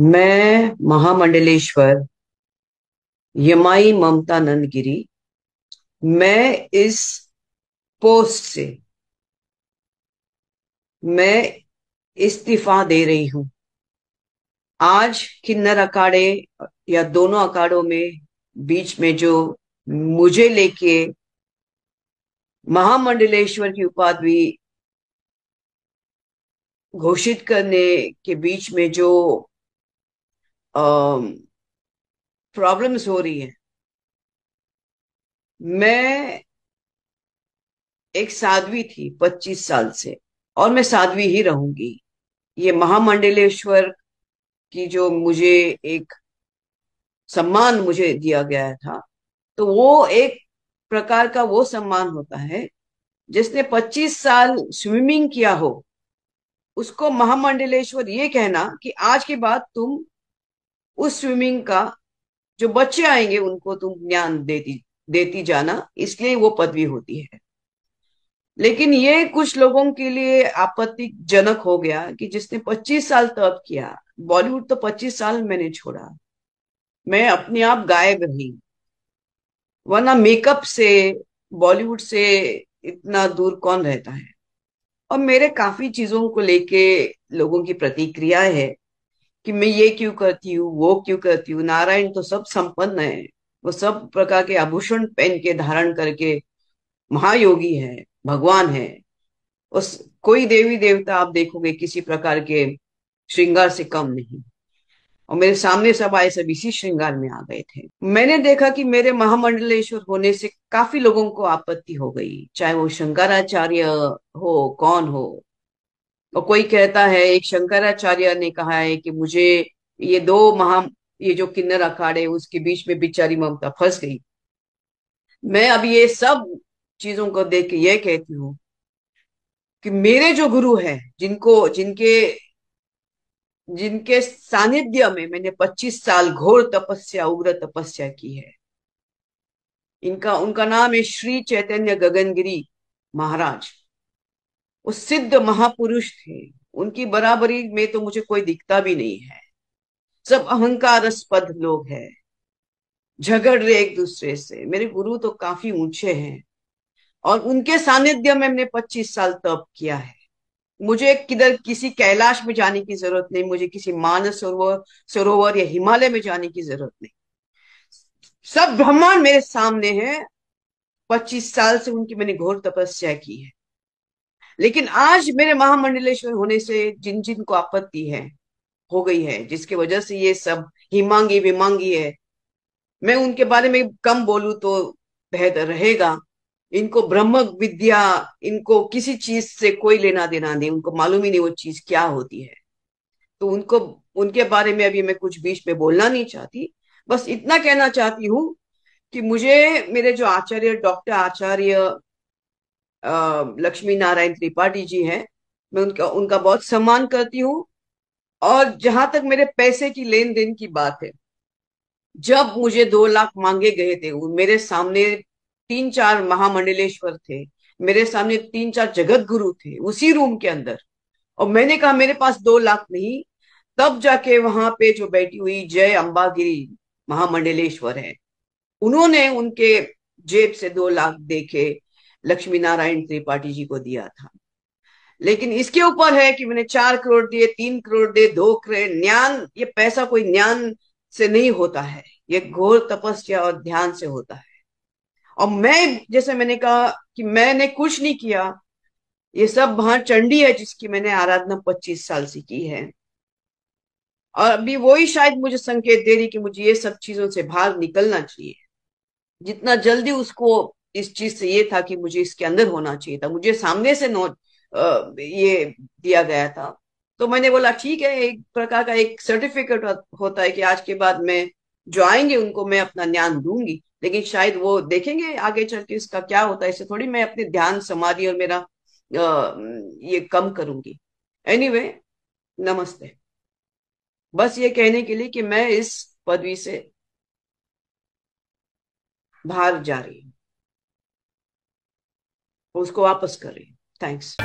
मैं महामंडलेश्वर यमाई ममता नंदगिरी। मैं इस पोस्ट से मैं इस्तीफा दे रही हूं। आज किन्नर अखाड़े या दोनों अखाड़ों में बीच में जो मुझे लेके महामंडलेश्वर की उपाधि घोषित करने के बीच में जो प्रॉब्लम्स हो रही है। मैं एक साध्वी थी 25 साल से, और मैं साध्वी ही रहूंगी। ये महामंडलेश्वर की जो मुझे एक सम्मान मुझे दिया गया था, तो वो एक प्रकार का वो सम्मान होता है। जिसने 25 साल स्विमिंग किया हो, उसको महामंडलेश्वर ये कहना कि आज के बाद तुम उस स्विमिंग का जो बच्चे आएंगे उनको तुम ज्ञान देती देती जाना, इसलिए वो पदवी होती है। लेकिन ये कुछ लोगों के लिए आपत्तिजनक हो गया कि जिसने 25 साल तप किया। बॉलीवुड तो 25 साल मैंने छोड़ा, मैं अपने आप गायब रही, वरना मेकअप से बॉलीवुड से इतना दूर कौन रहता है। और मेरे काफी चीजों को लेके लोगों की प्रतिक्रिया है कि मैं ये क्यों करती हूँ, वो क्यों करती हूँ। नारायण तो सब संपन्न है, वो सब प्रकार के आभूषण पहन के धारण करके महायोगी है, भगवान है। उस कोई देवी देवता आप देखोगे किसी प्रकार के श्रृंगार से कम नहीं। और मेरे सामने सब आए, सब इसी श्रृंगार में आ गए थे। मैंने देखा कि मेरे महामंडलेश्वर होने से काफी लोगों को आपत्ति हो गई, चाहे वो शंकराचार्य हो, कौन हो। और कोई कहता है, एक शंकराचार्य ने कहा है कि मुझे ये दो महा ये जो किन्नर अखाड़े उसके बीच में बेचारी ममता फंस गई। मैं अब ये सब चीजों को देख के ये कहती हूँ कि मेरे जो गुरु हैं, जिनको जिनके जिनके सानिध्य में मैंने 25 साल घोर तपस्या, उग्र तपस्या की है, इनका उनका नाम है श्री चैतन्य गगनगिरी महाराज। वो सिद्ध महापुरुष थे। उनकी बराबरी में तो मुझे कोई दिखता भी नहीं है। सब अहंकारस्पद लोग हैं, झगड़ रहे एक दूसरे से। मेरे गुरु तो काफी ऊंचे हैं, और उनके सानिध्य में मैंने 25 साल तप किया है। मुझे किधर किसी कैलाश में जाने की जरूरत नहीं, मुझे किसी मानस सरोवर सरोवर या हिमालय में जाने की जरूरत नहीं। सब ब्रह्मांड मेरे सामने है। 25 साल से उनकी मैंने घोर तपस्या की है। लेकिन आज मेरे महामंडलेश्वर होने से जिन जिन को आपत्ति है, हो गई है, जिसकी वजह से ये सब हिमांगी विमांगी है, मैं उनके बारे में कम बोलूं तो बेहतर रहेगा। इनको ब्रह्म विद्या, इनको किसी चीज से कोई लेना देना नहीं, उनको मालूम ही नहीं वो चीज क्या होती है। तो उनको उनके बारे में अभी मैं कुछ बीच में बोलना नहीं चाहती। बस इतना कहना चाहती हूँ कि मुझे मेरे जो आचार्य, डॉक्टर आचार्य लक्ष्मी नारायण त्रिपाठी जी हैं, मैं उनका उनका बहुत सम्मान करती हूँ। और जहां तक मेरे पैसे की लेन देन की बात है, जब मुझे 2 लाख मांगे गए थे, मेरे सामने 3 4 महामंडलेश्वर थे, मेरे सामने 3 4 जगत गुरु थे उसी रूम के अंदर। और मैंने कहा मेरे पास 2 लाख नहीं। तब जाके वहां पे जो बैठी हुई जय अंबागिरी महामंडलेश्वर है, उन्होंने उनके जेब से 2 लाख दे के लक्ष्मी नारायण त्रिपाठी जी को दिया था। लेकिन इसके ऊपर है कि मैंने 4 करोड़ दिए, 3 करोड़ दिए, 2 करोड़। ज्ञान, ये पैसा कोई ज्ञान से नहीं होता है, ये घोर तपस्या और ध्यान से होता है। और मैं, जैसे मैंने कहा कि मैंने कुछ नहीं किया, ये सब वहां चंडी है जिसकी मैंने आराधना 25 साल से की है। और अभी वही शायद मुझे संकेत दे रही कि मुझे ये सब चीजों से बाहर निकलना चाहिए। जितना जल्दी उसको इस चीज से ये था कि मुझे इसके अंदर होना चाहिए था, मुझे सामने से नो ये दिया गया था। तो मैंने बोला ठीक है, एक प्रकार का एक सर्टिफिकेट होता है कि आज के बाद मैं जो आएंगे उनको मैं अपना ज्ञान दूंगी। लेकिन शायद वो देखेंगे आगे चल के इसका क्या होता है। इससे थोड़ी मैं अपने ध्यान समाधि और मेरा ये कम करूंगी। एनीवे, नमस्ते। बस ये कहने के लिए कि मैं इस पदवी से बाहर जा रही हूँ, उसको वापस कर रही हूँ। थैंक्स।